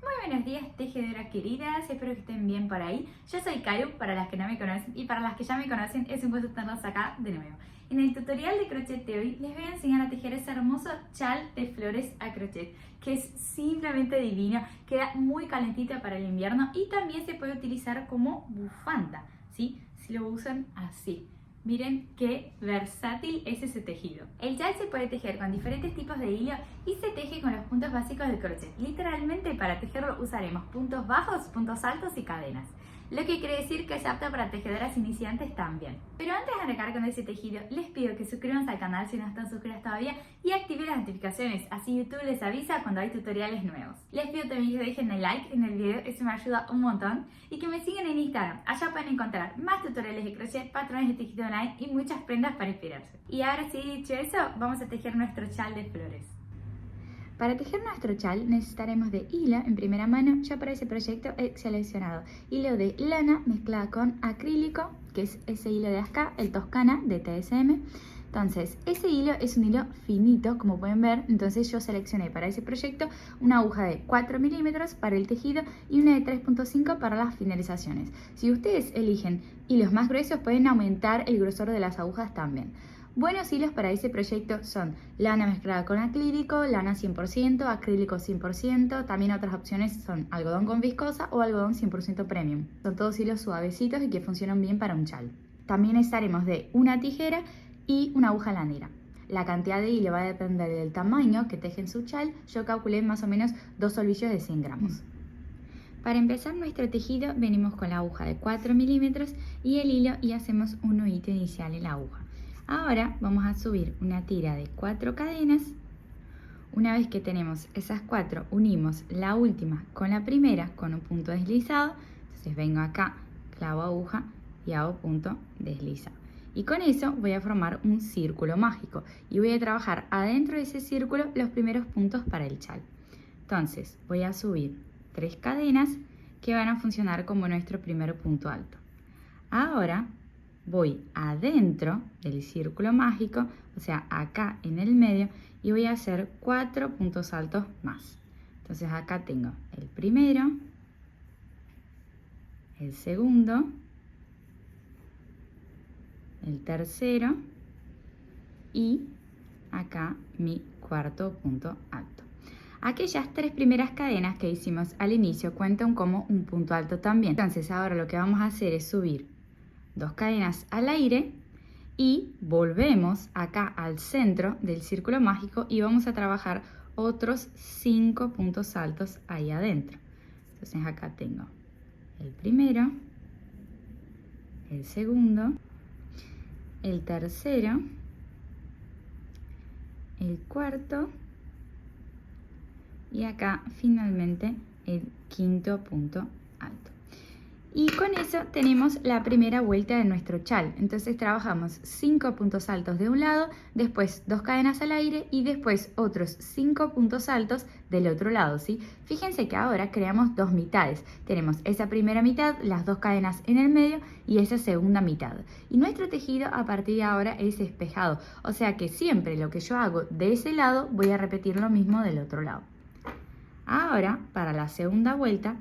Muy buenos días, tejedoras queridas, espero que estén bien por ahí. Yo soy Caru, para las que no me conocen, y para las que ya me conocen, es un gusto tenerlos acá de nuevo. En el tutorial de crochet de hoy les voy a enseñar a tejer ese hermoso chal de flores a crochet, que es simplemente divino, queda muy calentita para el invierno y también se puede utilizar como bufanda, ¿sí? Si lo usan así. Miren qué versátil es ese tejido. El chal se puede tejer con diferentes tipos de hilo y se teje con los puntos básicos del crochet. Literalmente para tejerlo usaremos puntos bajos, puntos altos y cadenas. Lo que quiere decir que es apto para tejedoras iniciantes también. Pero antes de arrancar con ese tejido, les pido que suscriban al canal si no están suscritos todavía y activen las notificaciones, así YouTube les avisa cuando hay tutoriales nuevos. Les pido también que dejen el like en el video, eso me ayuda un montón, y que me sigan en Instagram. Allá pueden encontrar más tutoriales de crochet, patrones de tejido online y muchas prendas para inspirarse. Y ahora sí, dicho eso, vamos a tejer nuestro chal de flores. Para tejer nuestro chal necesitaremos de hilo en primera mano. Yo para ese proyecto he seleccionado hilo de lana mezclada con acrílico, que es ese hilo de acá, el Toscana de TSM. Entonces, ese hilo es un hilo finito, como pueden ver. Entonces yo seleccioné para ese proyecto una aguja de 4 milímetros para el tejido y una de 3.5 para las finalizaciones. Si ustedes eligen hilos más gruesos, pueden aumentar el grosor de las agujas también. Buenos hilos para ese proyecto son lana mezclada con acrílico, lana 100%, acrílico 100%, también otras opciones son algodón con viscosa o algodón 100% premium. Son todos hilos suavecitos y que funcionan bien para un chal. También necesitaremos de una tijera y una aguja lanera. La cantidad de hilo va a depender del tamaño que tejen su chal. Yo calculé más o menos 2 solvillos de 100 gramos. Para empezar nuestro tejido venimos con la aguja de 4 milímetros y el hilo y hacemos un nudito inicial en la aguja. Ahora vamos a subir una tira de 4 cadenas. Una vez que tenemos esas 4, unimos la última con la primera con un punto deslizado. Entonces vengo acá, clavo aguja y hago punto deslizado. Y con eso voy a formar un círculo mágico y voy a trabajar adentro de ese círculo los primeros puntos para el chal. Entonces voy a subir 3 cadenas que van a funcionar como nuestro primer punto alto. Ahora voy adentro del círculo mágico, o sea, acá en el medio, y voy a hacer 4 puntos altos más. Entonces acá tengo el primero, el segundo, el tercero y acá mi cuarto punto alto. Aquellas 3 primeras cadenas que hicimos al inicio cuentan como un punto alto también. Entonces ahora lo que vamos a hacer es subir 2 cadenas al aire y volvemos acá al centro del círculo mágico y vamos a trabajar otros 5 puntos altos ahí adentro. Entonces acá tengo el primero, el segundo, el tercero, el cuarto y acá finalmente el quinto punto alto. Y con eso tenemos la primera vuelta de nuestro chal. Entonces trabajamos 5 puntos altos de un lado, después 2 cadenas al aire y después otros 5 puntos altos del otro lado, ¿sí? Fíjense que ahora creamos 2 mitades. Tenemos esa primera mitad, las 2 cadenas en el medio y esa segunda mitad. Y nuestro tejido a partir de ahora es espejado. O sea que siempre lo que yo hago de ese lado voy a repetir lo mismo del otro lado. Ahora, para la segunda vuelta,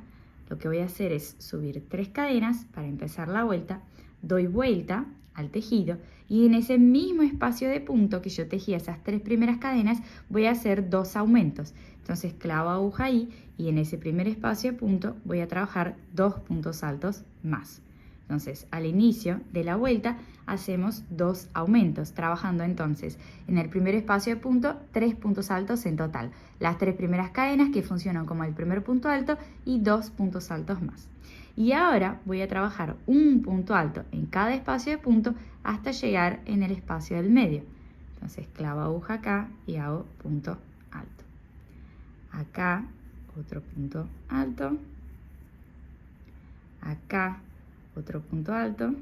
lo que voy a hacer es subir 3 cadenas para empezar la vuelta, doy vuelta al tejido y en ese mismo espacio de punto que yo tejí esas 3 primeras cadenas voy a hacer 2 aumentos. Entonces clavo aguja ahí y en ese primer espacio de punto voy a trabajar 2 puntos altos más. Entonces al inicio de la vuelta hacemos 2 aumentos, trabajando entonces en el primer espacio de punto 3 puntos altos en total. Las 3 primeras cadenas que funcionan como el primer punto alto y 2 puntos altos más. Y ahora voy a trabajar un punto alto en cada espacio de punto hasta llegar en el espacio del medio. Entonces clavo aguja acá y hago punto alto. Acá otro punto alto. Acá otro punto alto,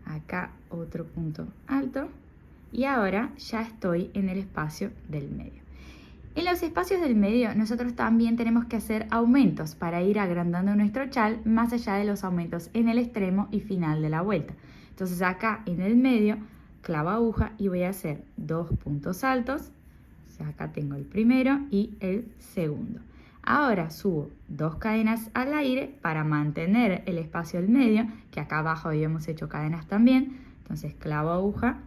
acá otro punto alto y ahora ya estoy en el espacio del medio. En los espacios del medio nosotros también tenemos que hacer aumentos para ir agrandando nuestro chal más allá de los aumentos en el extremo y final de la vuelta. Entonces acá en el medio clavo aguja y voy a hacer 2 puntos altos. O sea, acá tengo el primero y el segundo. Ahora subo 2 cadenas al aire para mantener el espacio del medio, que acá abajo habíamos hecho cadenas también. Entonces clavo aguja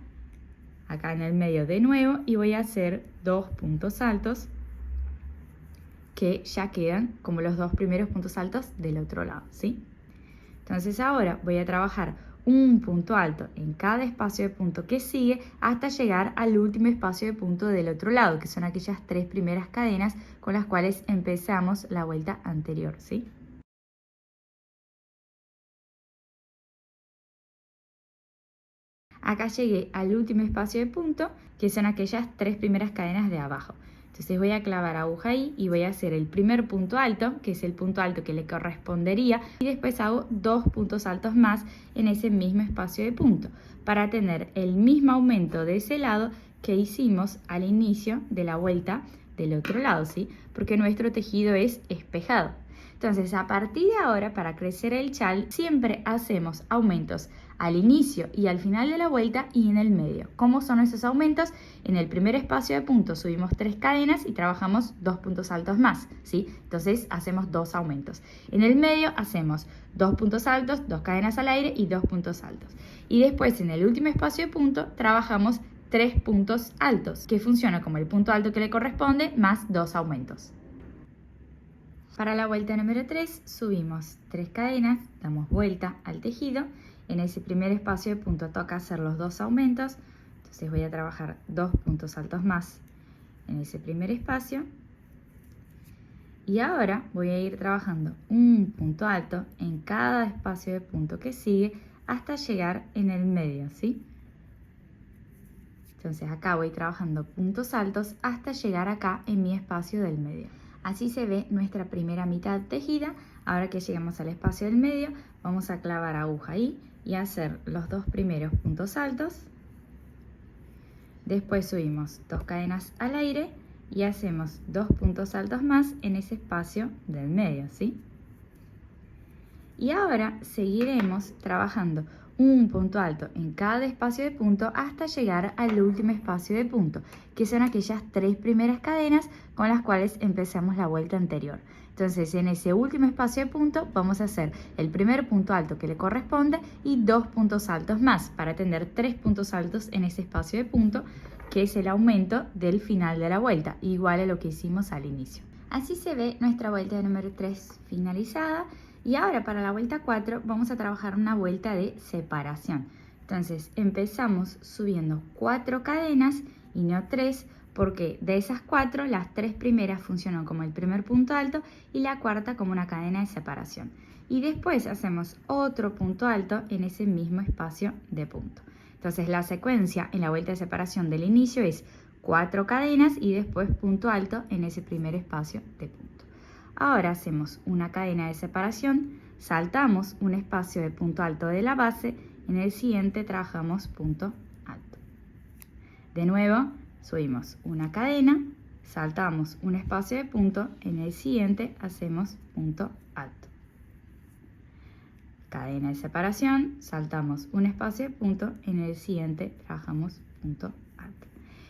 acá en el medio de nuevo y voy a hacer 2 puntos altos que ya quedan como los 2 primeros puntos altos del otro lado, ¿sí? Entonces ahora voy a trabajar un punto alto en cada espacio de punto que sigue hasta llegar al último espacio de punto del otro lado, que son aquellas 3 primeras cadenas con las cuales empezamos la vuelta anterior, ¿sí? Acá llegué al último espacio de punto, que son aquellas 3 primeras cadenas de abajo. Entonces voy a clavar aguja ahí y voy a hacer el primer punto alto, que es el punto alto que le correspondería, y después hago 2 puntos altos más en ese mismo espacio de punto, para tener el mismo aumento de ese lado que hicimos al inicio de la vuelta del otro lado, ¿sí? Porque nuestro tejido es espejado. Entonces, a partir de ahora, para crecer el chal, siempre hacemos aumentos al inicio y al final de la vuelta y en el medio. ¿Cómo son esos aumentos? En el primer espacio de puntos subimos 3 cadenas y trabajamos 2 puntos altos más, ¿sí? Entonces, hacemos 2 aumentos. En el medio hacemos 2 puntos altos, 2 cadenas al aire y 2 puntos altos. Y después, en el último espacio de punto, trabajamos 3 puntos altos, que funciona como el punto alto que le corresponde más 2 aumentos. Para la vuelta número 3 subimos 3 cadenas, damos vuelta al tejido. En ese primer espacio de punto toca hacer los 2 aumentos, entonces voy a trabajar 2 puntos altos más en ese primer espacio. Y ahora voy a ir trabajando un punto alto en cada espacio de punto que sigue hasta llegar en el medio, ¿sí? Entonces acá voy trabajando puntos altos hasta llegar acá en mi espacio del medio. Así se ve nuestra primera mitad tejida. Ahora que llegamos al espacio del medio, vamos a clavar aguja ahí y hacer los 2 primeros puntos altos. Después subimos 2 cadenas al aire y hacemos 2 puntos altos más en ese espacio del medio, ¿sí? Y ahora seguiremos trabajando un punto alto en cada espacio de punto hasta llegar al último espacio de punto, que son aquellas 3 primeras cadenas con las cuales empezamos la vuelta anterior. Entonces, en ese último espacio de punto vamos a hacer el primer punto alto que le corresponde y 2 puntos altos más para tener 3 puntos altos en ese espacio de punto, que es el aumento del final de la vuelta, igual a lo que hicimos al inicio. Así se ve nuestra vuelta número 3 finalizada. Y ahora para la vuelta 4 vamos a trabajar una vuelta de separación. Entonces empezamos subiendo 4 cadenas y no 3, porque de esas 4 las 3 primeras funcionan como el primer punto alto y la cuarta como una cadena de separación. Y después hacemos otro punto alto en ese mismo espacio de punto. Entonces la secuencia en la vuelta de separación del inicio es 4 cadenas y después punto alto en ese primer espacio de punto. Ahora hacemos una cadena de separación, saltamos un espacio de punto alto de la base, en el siguiente trabajamos punto alto. De nuevo subimos una cadena, saltamos un espacio de punto, en el siguiente hacemos punto alto. Cadena de separación, saltamos un espacio de punto, en el siguiente trabajamos punto alto.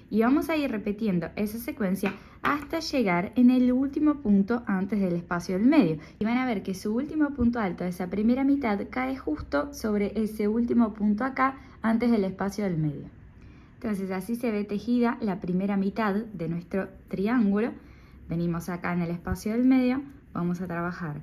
Y vamos a ir repitiendo esa secuencia hasta llegar en el último punto antes del espacio del medio. Y van a ver que su último punto alto de esa primera mitad cae justo sobre ese último punto acá antes del espacio del medio. Entonces así se ve tejida la primera mitad de nuestro triángulo. Venimos acá en el espacio del medio, vamos a trabajar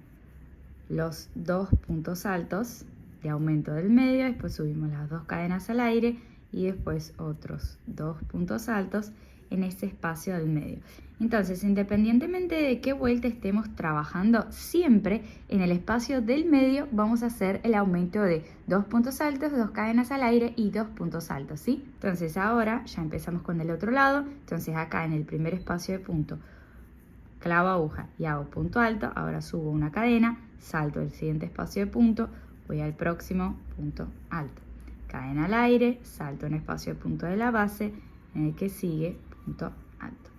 los 2 puntos altos de aumento del medio, después subimos las 2 cadenas al aire y después otros 2 puntos altos en este espacio del medio. Entonces, independientemente de qué vuelta estemos trabajando, siempre en el espacio del medio vamos a hacer el aumento de 2 puntos altos, 2 cadenas al aire y 2 puntos altos, ¿sí? Entonces ahora ya empezamos con el otro lado. Entonces acá en el primer espacio de punto clavo aguja y hago punto alto. Ahora subo una cadena, salto el siguiente espacio de punto, voy al próximo punto alto, cadena al aire, salto un espacio de punto de la base, en el que sigue punto alto.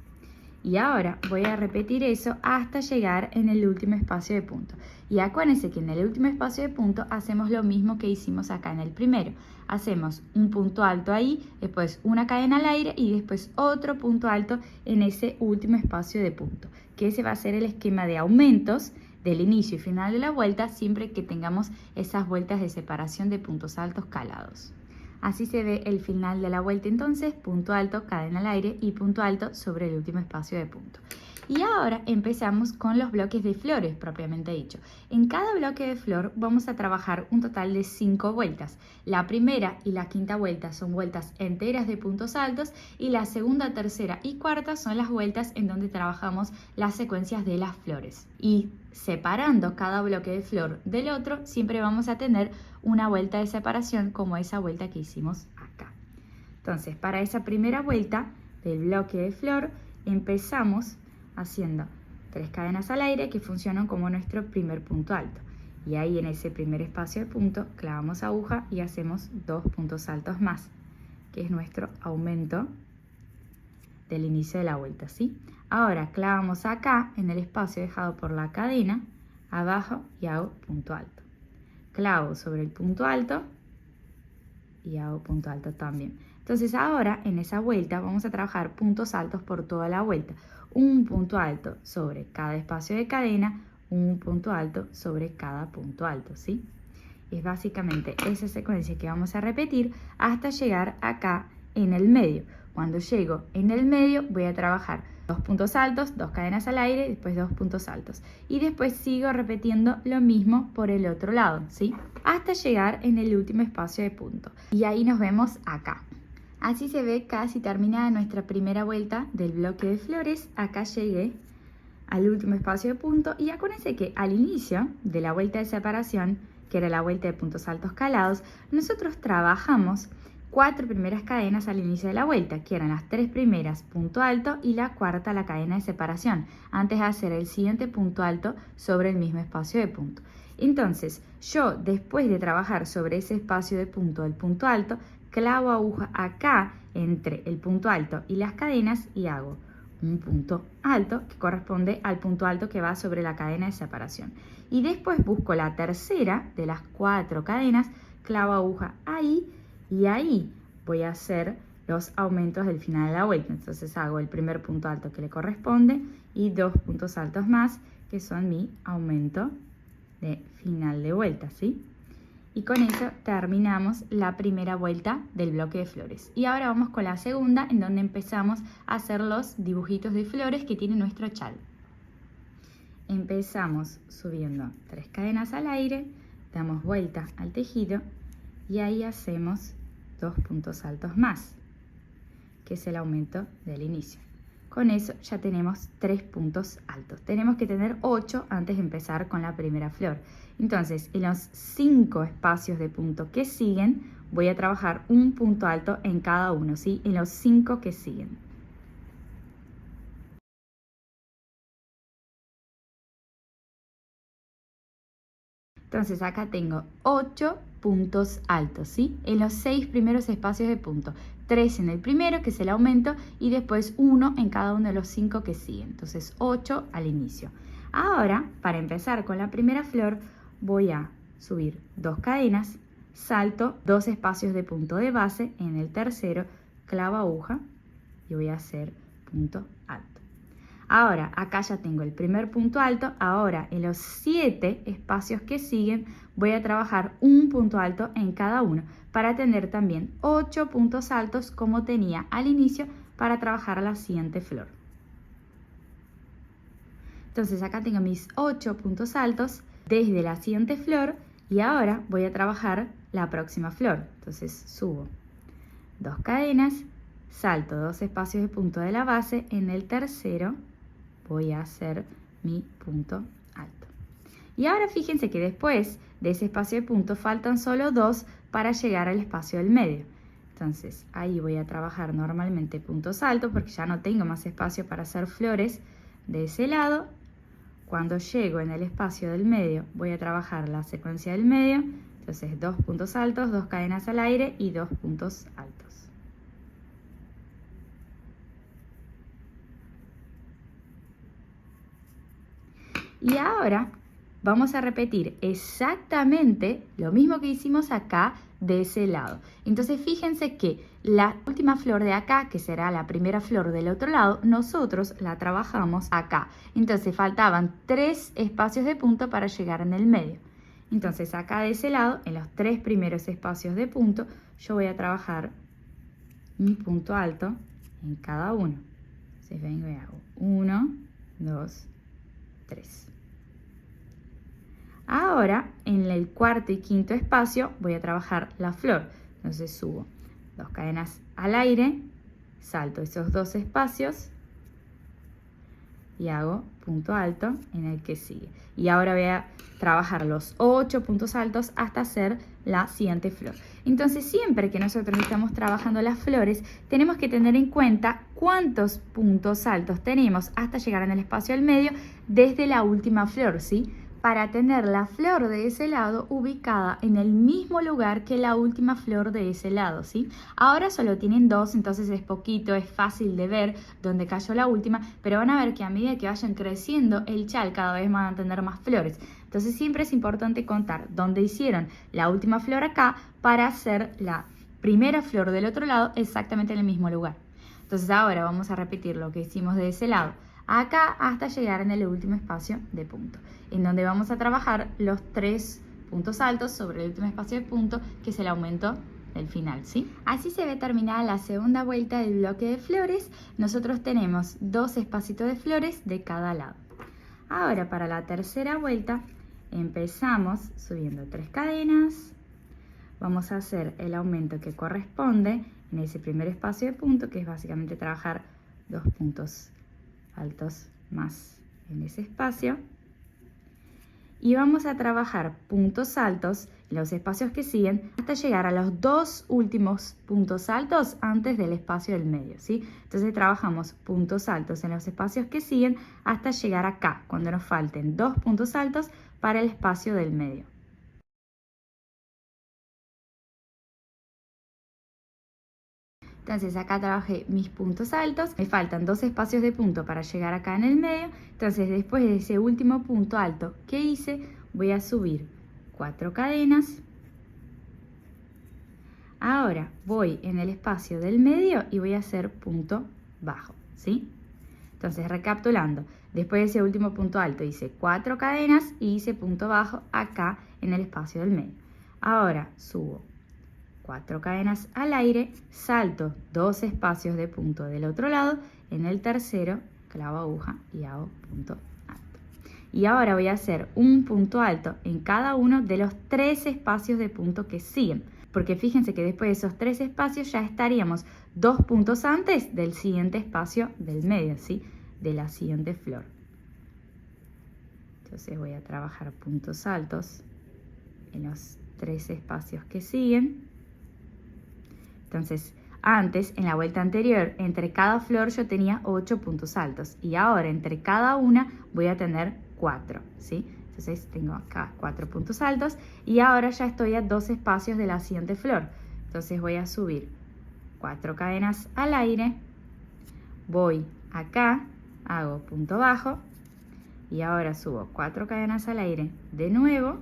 Y ahora voy a repetir eso hasta llegar en el último espacio de punto. Y acuérdense que en el último espacio de punto hacemos lo mismo que hicimos acá en el primero. Hacemos un punto alto ahí, después una cadena al aire y después otro punto alto en ese último espacio de punto. Que ese va a ser el esquema de aumentos del inicio y final de la vuelta siempre que tengamos esas vueltas de separación de puntos altos calados. Así se ve el final de la vuelta entonces, punto alto, cadena al aire y punto alto sobre el último espacio de punto. Y ahora empezamos con los bloques de flores propiamente dicho. En cada bloque de flor vamos a trabajar un total de 5 vueltas. La primera y la quinta vuelta son vueltas enteras de puntos altos y la segunda, tercera y cuarta son las vueltas en donde trabajamos las secuencias de las flores. Y separando cada bloque de flor del otro, siempre vamos a tener una vuelta de separación como esa vuelta que hicimos acá. Entonces, para esa primera vuelta del bloque de flor empezamos haciendo 3 cadenas al aire que funcionan como nuestro primer punto alto. Y ahí en ese primer espacio de punto clavamos aguja y hacemos 2 puntos altos más, que es nuestro aumento del inicio de la vuelta, ¿sí? Ahora clavamos acá en el espacio dejado por la cadena, abajo y hago punto alto. Clavo sobre el punto alto y hago punto alto también. Entonces ahora en esa vuelta vamos a trabajar puntos altos por toda la vuelta. Un punto alto sobre cada espacio de cadena, un punto alto sobre cada punto alto, ¿sí? Es básicamente esa secuencia que vamos a repetir hasta llegar acá en el medio. Cuando llego en el medio voy a trabajar 2 puntos altos, 2 cadenas al aire, después 2 puntos altos. Y después sigo repitiendo lo mismo por el otro lado, ¿sí? Hasta llegar en el último espacio de punto. Y ahí nos vemos acá. Así se ve casi terminada nuestra primera vuelta del bloque de flores. Acá llegué al último espacio de punto y acuérdense que al inicio de la vuelta de separación, que era la vuelta de puntos altos calados, nosotros trabajamos 4 primeras cadenas al inicio de la vuelta, que eran las 3 primeras punto alto y la cuarta la cadena de separación, antes de hacer el siguiente punto alto sobre el mismo espacio de punto. Entonces, yo después de trabajar sobre ese espacio de punto del punto alto, clavo aguja acá entre el punto alto y las cadenas y hago un punto alto que corresponde al punto alto que va sobre la cadena de separación. Y después busco la tercera de las 4 cadenas, clavo aguja ahí y ahí voy a hacer los aumentos del final de la vuelta. Entonces hago el primer punto alto que le corresponde y 2 puntos altos más que son mi aumento de final de vuelta, ¿sí? Y con eso terminamos la primera vuelta del bloque de flores. Y ahora vamos con la segunda, en donde empezamos a hacer los dibujitos de flores que tiene nuestro chal. Empezamos subiendo 3 cadenas al aire, damos vuelta al tejido y ahí hacemos 2 puntos altos más, que es el aumento del inicio. Con eso ya tenemos 3 puntos altos. Tenemos que tener 8 antes de empezar con la primera flor. Entonces, en los 5 espacios de punto que siguen, voy a trabajar un punto alto en cada uno, ¿sí? En los 5 que siguen. Entonces, acá tengo 8 puntos altos, ¿sí? En los 6 primeros espacios de punto. 3 en el primero, que es el aumento, y después 1 en cada uno de los 5 que siguen. Entonces, 8 al inicio. Ahora, para empezar con la primera flor, voy a subir 2 cadenas, salto 2 espacios de punto de base, en el tercero clavo aguja y voy a hacer punto alto. Ahora, acá ya tengo el primer punto alto. Ahora, en los 7 espacios que siguen, voy a trabajar un punto alto en cada uno para tener también 8 puntos altos como tenía al inicio para trabajar la siguiente flor. Entonces, acá tengo mis 8 puntos altos desde la siguiente flor y ahora voy a trabajar la próxima flor. Entonces, subo 2 cadenas, salto 2 espacios de punto de la base, en el tercero voy a hacer mi punto alto. Y ahora fíjense que después de ese espacio de punto faltan solo 2 para llegar al espacio del medio. Entonces ahí voy a trabajar normalmente puntos altos porque ya no tengo más espacio para hacer flores de ese lado. Cuando llego en el espacio del medio voy a trabajar la secuencia del medio. Entonces 2 puntos altos, 2 cadenas al aire y 2 puntos altos. Y ahora vamos a repetir exactamente lo mismo que hicimos acá de ese lado. Entonces fíjense que la última flor de acá, que será la primera flor del otro lado, nosotros la trabajamos acá. Entonces faltaban 3 espacios de punto para llegar en el medio. Entonces acá de ese lado, en los 3 primeros espacios de punto, yo voy a trabajar un punto alto en cada uno. Entonces vengo y hago 1, 2, 3. Ahora, en el cuarto y quinto espacio, voy a trabajar la flor. Entonces subo 2 cadenas al aire, salto esos 2 espacios y hago punto alto en el que sigue. Y ahora voy a trabajar los 8 puntos altos hasta hacer la siguiente flor. Entonces, siempre que nosotros estamos trabajando las flores, tenemos que tener en cuenta cuántos puntos altos tenemos hasta llegar en el espacio del medio desde la última flor, ¿sí? Para tener la flor de ese lado ubicada en el mismo lugar que la última flor de ese lado, ¿sí? Ahora solo tienen 2, entonces es poquito, es fácil de ver dónde cayó la última, pero van a ver que a medida que vayan creciendo el chal cada vez van a tener más flores. Entonces siempre es importante contar dónde hicieron la última flor acá para hacer la primera flor del otro lado exactamente en el mismo lugar. Entonces ahora vamos a repetir lo que hicimos de ese lado acá hasta llegar en el último espacio de punto, en donde vamos a trabajar los 3 puntos altos sobre el último espacio de punto, que es el aumento del final, ¿sí? Así se ve terminada la segunda vuelta del bloque de flores. Nosotros tenemos 2 espacios de flores de cada lado. Ahora, para la tercera vuelta, empezamos subiendo 3 cadenas. Vamos a hacer el aumento que corresponde en ese primer espacio de punto, que es básicamente trabajar 2 puntos altos más en ese espacio, y vamos a trabajar puntos altos en los espacios que siguen hasta llegar a los 2 últimos puntos altos antes del espacio del medio, ¿sí? Entonces trabajamos puntos altos en los espacios que siguen hasta llegar acá, cuando nos falten 2 puntos altos para el espacio del medio. Entonces acá trabajé mis puntos altos, me faltan 2 espacios de punto para llegar acá en el medio. Entonces después de ese último punto alto que hice, voy a subir 4 cadenas. Ahora voy en el espacio del medio y voy a hacer punto bajo, ¿sí? Entonces recapitulando, después de ese último punto alto hice 4 cadenas y hice punto bajo acá en el espacio del medio. Ahora subo 4 cadenas al aire, salto 2 espacios de punto del otro lado, en el tercero clavo aguja y hago punto alto. Y ahora voy a hacer un punto alto en cada uno de los 3 espacios de punto que siguen, porque fíjense que después de esos 3 espacios ya estaríamos 2 puntos antes del siguiente espacio del medio, ¿sí? De la siguiente flor. Entonces voy a trabajar puntos altos en los 3 espacios que siguen. Entonces, antes, en la vuelta anterior, entre cada flor yo tenía 8 puntos altos. Y ahora, entre cada una, voy a tener 4, ¿sí? Entonces, tengo acá 4 puntos altos. Y ahora ya estoy a 2 espacios de la siguiente flor. Entonces, voy a subir 4 cadenas al aire. Voy acá, hago punto bajo. Y ahora subo 4 cadenas al aire de nuevo.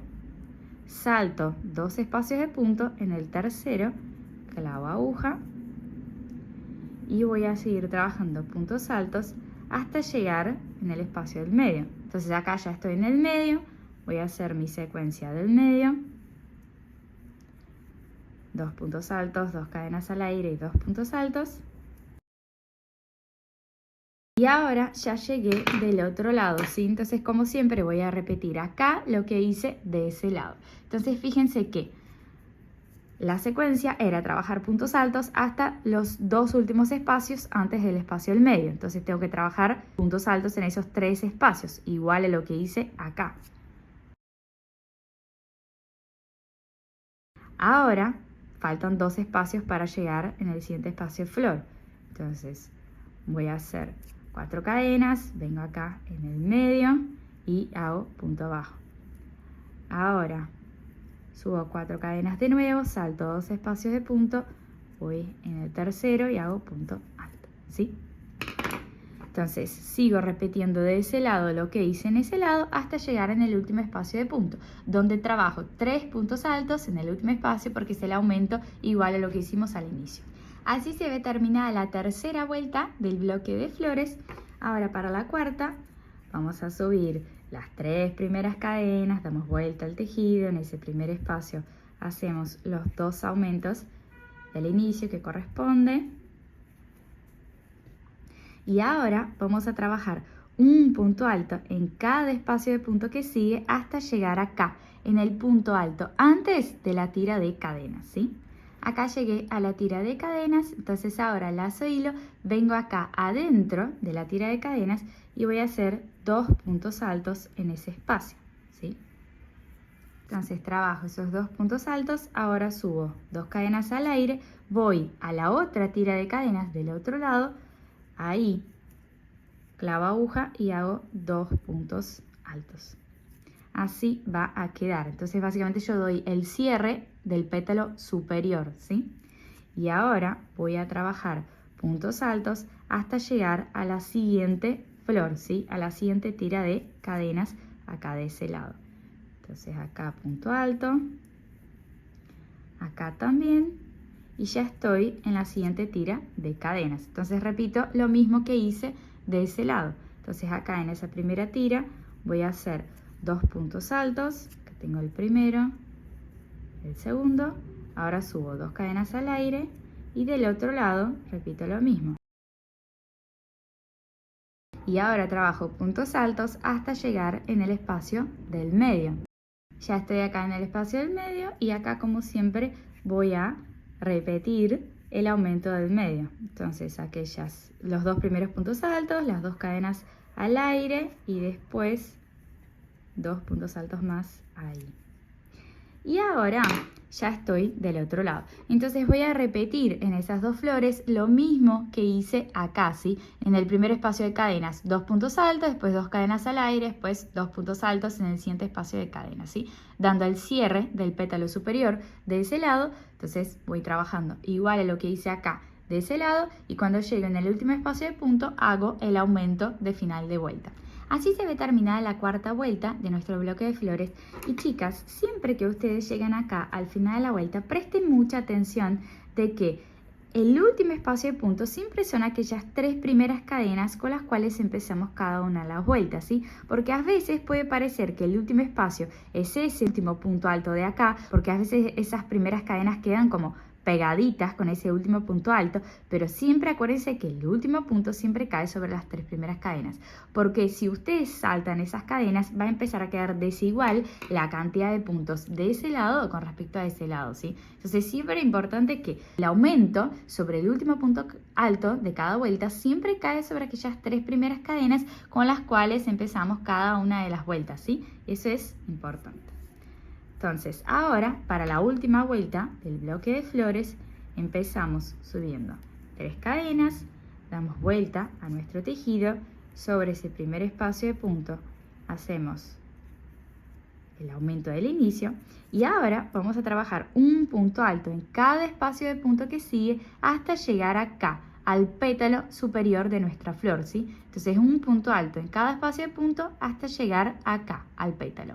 Salto 2 espacios de punto en el tercero. Clavo aguja y voy a seguir trabajando puntos altos hasta llegar en el espacio del medio. Entonces acá ya estoy en el medio, voy a hacer mi secuencia del medio, 2 puntos altos, 2 cadenas al aire y 2 puntos altos. Y ahora ya llegué del otro lado, ¿sí? Entonces, como siempre, voy a repetir acá lo que hice de ese lado. Entonces, fíjense que la secuencia era trabajar puntos altos hasta los 2 últimos espacios antes del espacio del medio. Entonces tengo que trabajar puntos altos en esos 3 espacios, igual a lo que hice acá. Ahora faltan 2 espacios para llegar en el siguiente espacio de flor. Entonces voy a hacer 4 cadenas, vengo acá en el medio y hago punto bajo. Ahora subo 4 cadenas de nuevo, salto 2 espacios de punto, voy en el tercero y hago punto alto, ¿sí? Entonces sigo repitiendo de ese lado lo que hice en ese lado hasta llegar en el último espacio de punto, donde trabajo 3 puntos altos en el último espacio porque es el aumento igual a lo que hicimos al inicio. Así se ve terminada la tercera vuelta del bloque de flores. Ahora para la cuarta vamos a subir las 3 primeras cadenas, damos vuelta al tejido, en ese primer espacio hacemos los 2 aumentos del inicio que corresponde. Y ahora vamos a trabajar un punto alto en cada espacio de punto que sigue hasta llegar acá, en el punto alto, antes de la tira de cadenas, ¿sí? Acá llegué a la tira de cadenas, entonces ahora lazo hilo, vengo acá adentro de la tira de cadenas y voy a hacer 2 puntos altos en ese espacio, ¿sí? Entonces trabajo esos 2 puntos altos, ahora subo 2 cadenas al aire, voy a la otra tira de cadenas del otro lado, ahí clavo aguja y hago 2 puntos altos. Así va a quedar. Entonces básicamente yo doy el cierre del pétalo superior, ¿sí? Y ahora voy a trabajar puntos altos hasta llegar a la siguiente flor, ¿sí? A la siguiente tira de cadenas acá de ese lado. Entonces acá punto alto, acá también. Y ya estoy en la siguiente tira de cadenas. Entonces repito lo mismo que hice de ese lado. Entonces acá en esa primera tira voy a hacer 2 puntos altos, que tengo el primero, el segundo. Ahora subo 2 cadenas al aire y del otro lado repito lo mismo. Y ahora trabajo puntos altos hasta llegar en el espacio del medio. Ya estoy acá en el espacio del medio y acá, como siempre, voy a repetir el aumento del medio. Entonces los 2 primeros puntos altos, las 2 cadenas al aire y después 2 puntos altos más ahí. Y ahora ya estoy del otro lado. Entonces voy a repetir en esas 2 flores lo mismo que hice acá, ¿sí? En el primer espacio de cadenas, 2 puntos altos, después 2 cadenas al aire, después 2 puntos altos en el siguiente espacio de cadenas, ¿sí? Dando el cierre del pétalo superior de ese lado. Entonces voy trabajando igual a lo que hice acá de ese lado y cuando llego en el último espacio de punto hago el aumento de final de vuelta. Así se ve terminada la cuarta vuelta de nuestro bloque de flores. Y chicas, siempre que ustedes lleguen acá al final de la vuelta, presten mucha atención de que el último espacio de punto siempre son aquellas 3 primeras cadenas con las cuales empezamos cada una de las vueltas, ¿sí? Porque a veces puede parecer que el último espacio es ese último punto alto de acá, porque a veces esas primeras cadenas quedan como pegaditas con ese último punto alto, pero siempre acuérdense que el último punto siempre cae sobre las 3 primeras cadenas, porque si ustedes saltan esas cadenas va a empezar a quedar desigual la cantidad de puntos de ese lado con respecto a ese lado, ¿sí? Entonces siempre es importante que el aumento sobre el último punto alto de cada vuelta siempre cae sobre aquellas 3 primeras cadenas con las cuales empezamos cada una de las vueltas, ¿sí? Eso es importante. Entonces, ahora, para la última vuelta del bloque de flores, empezamos subiendo 3 cadenas, damos vuelta a nuestro tejido, sobre ese primer espacio de punto hacemos el aumento del inicio y ahora vamos a trabajar un punto alto en cada espacio de punto que sigue hasta llegar acá, al pétalo superior de nuestra flor, ¿sí? Entonces, un punto alto en cada espacio de punto hasta llegar acá, al pétalo.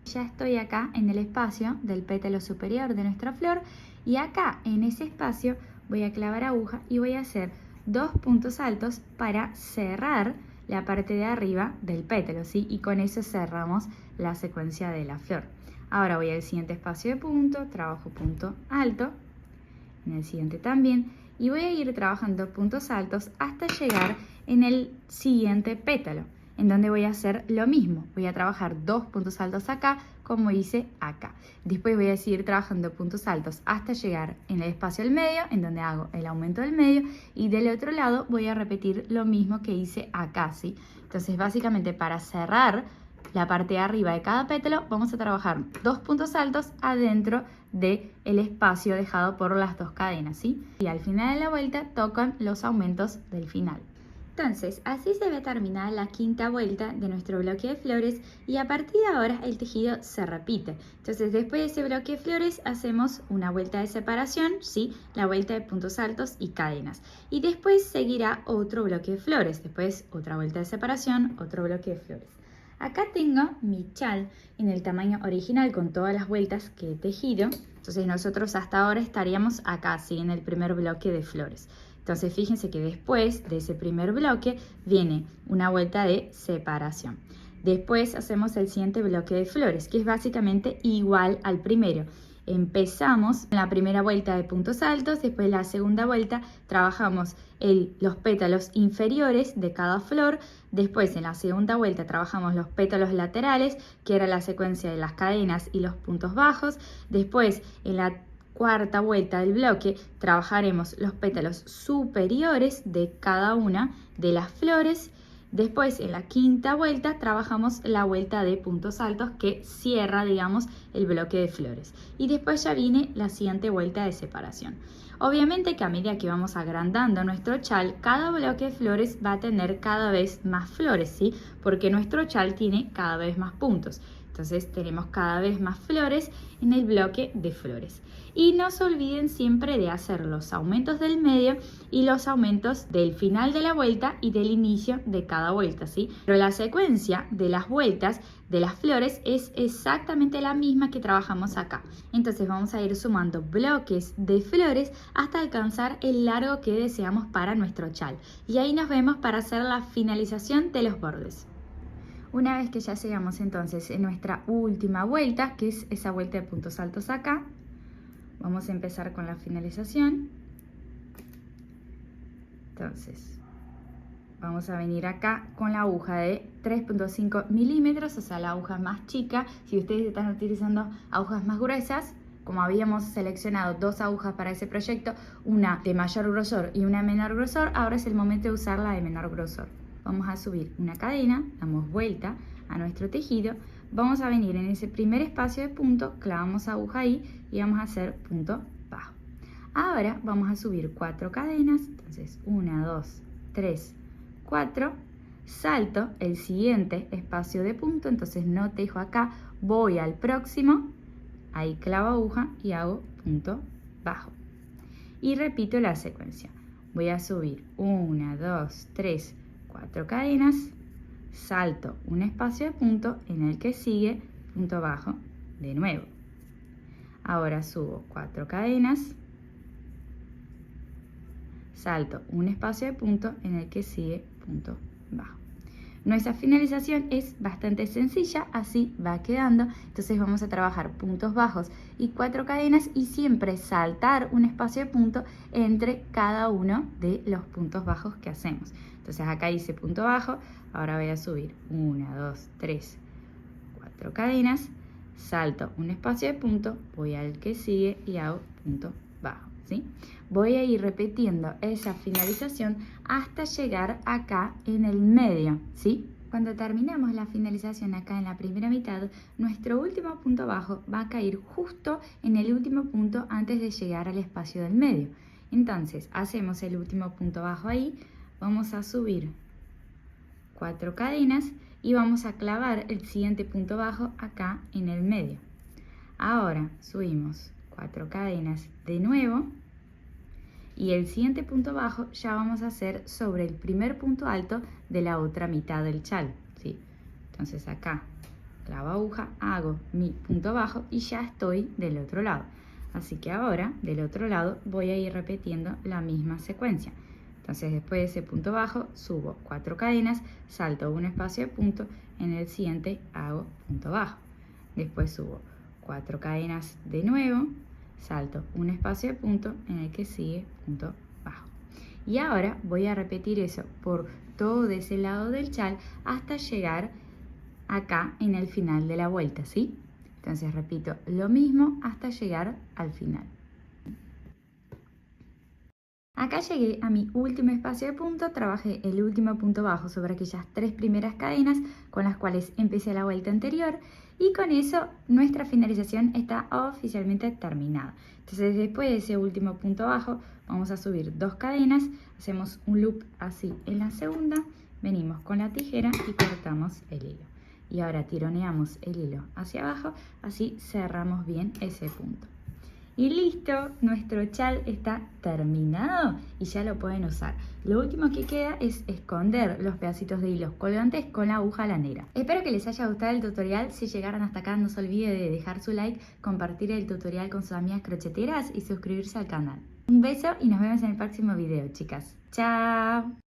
Ya estoy acá en el espacio del pétalo superior de nuestra flor y acá en ese espacio voy a clavar aguja y voy a hacer 2 puntos altos para cerrar la parte de arriba del pétalo, ¿sí? Y con eso cerramos la secuencia de la flor. Ahora voy al siguiente espacio de punto, trabajo punto alto, en el siguiente también, y voy a ir trabajando puntos altos hasta llegar en el siguiente pétalo, en donde voy a hacer lo mismo. Voy a trabajar 2 puntos altos acá, como hice acá. Después voy a seguir trabajando puntos altos hasta llegar en el espacio del medio, en donde hago el aumento del medio, y del otro lado voy a repetir lo mismo que hice acá, ¿sí? Entonces, básicamente, para cerrar la parte de arriba de cada pétalo, vamos a trabajar 2 puntos altos adentro del espacio dejado por las 2 cadenas, ¿sí? Y al final de la vuelta tocan los aumentos del final. Entonces, así se ve terminada la quinta vuelta de nuestro bloque de flores y a partir de ahora el tejido se repite. Entonces, después de ese bloque de flores hacemos una vuelta de separación, ¿sí? La vuelta de puntos altos y cadenas. Y después seguirá otro bloque de flores, después otra vuelta de separación, otro bloque de flores. Acá tengo mi chal en el tamaño original con todas las vueltas que he tejido. Entonces nosotros hasta ahora estaríamos acá, ¿sí? En el primer bloque de flores. Entonces fíjense que después de ese primer bloque viene una vuelta de separación. Después hacemos el siguiente bloque de flores, que es básicamente igual al primero. Empezamos la primera vuelta de puntos altos, después la segunda vuelta trabajamos los pétalos inferiores de cada flor, después en la segunda vuelta trabajamos los pétalos laterales, que era la secuencia de las cadenas y los puntos bajos, después en la cuarta vuelta del bloque trabajaremos los pétalos superiores de cada una de las flores. Después en la quinta vuelta trabajamos la vuelta de puntos altos que cierra, digamos, el bloque de flores. Y después ya viene la siguiente vuelta de separación. Obviamente que a medida que vamos agrandando nuestro chal, cada bloque de flores va a tener cada vez más flores, ¿sí? Porque nuestro chal tiene cada vez más puntos. Entonces tenemos cada vez más flores en el bloque de flores. Y no se olviden siempre de hacer los aumentos del medio y los aumentos del final de la vuelta y del inicio de cada vuelta, ¿sí? Pero la secuencia de las vueltas de las flores es exactamente la misma que trabajamos acá. Entonces vamos a ir sumando bloques de flores hasta alcanzar el largo que deseamos para nuestro chal. Y ahí nos vemos para hacer la finalización de los bordes. Una vez que ya llegamos entonces en nuestra última vuelta, que es esa vuelta de puntos altos acá, vamos a empezar con la finalización. Entonces, vamos a venir acá con la aguja de 3.5 milímetros, o sea, la aguja más chica. Si ustedes están utilizando agujas más gruesas, como habíamos seleccionado dos agujas para ese proyecto, una de mayor grosor y una de menor grosor, ahora es el momento de usar la de menor grosor. Vamos a subir una cadena, damos vuelta a nuestro tejido, vamos a venir en ese primer espacio de punto, clavamos aguja ahí y vamos a hacer punto bajo. Ahora vamos a subir 4 cadenas, entonces 1, 2, 3, 4, salto el siguiente espacio de punto, entonces no tejo acá, voy al próximo, ahí clavo aguja y hago punto bajo. Y repito la secuencia, voy a subir 1, 2, 3, 4 cadenas, salto un espacio de punto en el que sigue punto bajo de nuevo. Ahora subo 4 cadenas, salto un espacio de punto en el que sigue punto bajo. Nuestra finalización es bastante sencilla, así va quedando. Entonces vamos a trabajar puntos bajos y 4 cadenas y siempre saltar un espacio de punto entre cada uno de los puntos bajos que hacemos. Entonces acá hice punto bajo, ahora voy a subir 1, 2, 3, 4 cadenas, salto un espacio de punto, voy al que sigue y hago punto bajo, ¿sí? Voy a ir repitiendo esa finalización hasta llegar acá en el medio, ¿sí? Cuando terminamos la finalización acá en la primera mitad, nuestro último punto bajo va a caer justo en el último punto antes de llegar al espacio del medio. Entonces hacemos el último punto bajo ahí, vamos a subir 4 cadenas y vamos a clavar el siguiente punto bajo acá en el medio. Ahora subimos 4 cadenas de nuevo y el siguiente punto bajo ya vamos a hacer sobre el primer punto alto de la otra mitad del chal, ¿sí? Entonces acá clavo aguja, hago mi punto bajo y ya estoy del otro lado. Así que ahora del otro lado voy a ir repitiendo la misma secuencia. Entonces después de ese punto bajo subo 4 cadenas, salto un espacio de punto, en el siguiente hago punto bajo. Después subo 4 cadenas de nuevo, salto un espacio de punto, en el que sigue punto bajo. Y ahora voy a repetir eso por todo ese lado del chal hasta llegar acá en el final de la vuelta, ¿sí? Entonces repito lo mismo hasta llegar al final. Acá llegué a mi último espacio de punto, trabajé el último punto bajo sobre aquellas 3 primeras cadenas con las cuales empecé la vuelta anterior y con eso nuestra finalización está oficialmente terminada. Entonces después de ese último punto bajo vamos a subir 2 cadenas, hacemos un loop así en la segunda, venimos con la tijera y cortamos el hilo. Y ahora tironeamos el hilo hacia abajo, así cerramos bien ese punto. Y listo, nuestro chal está terminado y ya lo pueden usar. Lo último que queda es esconder los pedacitos de hilos colgantes con la aguja lanera. Espero que les haya gustado el tutorial. Si llegaron hasta acá, no se olviden de dejar su like, compartir el tutorial con sus amigas crocheteras y suscribirse al canal. Un beso y nos vemos en el próximo video, chicas. ¡Chao!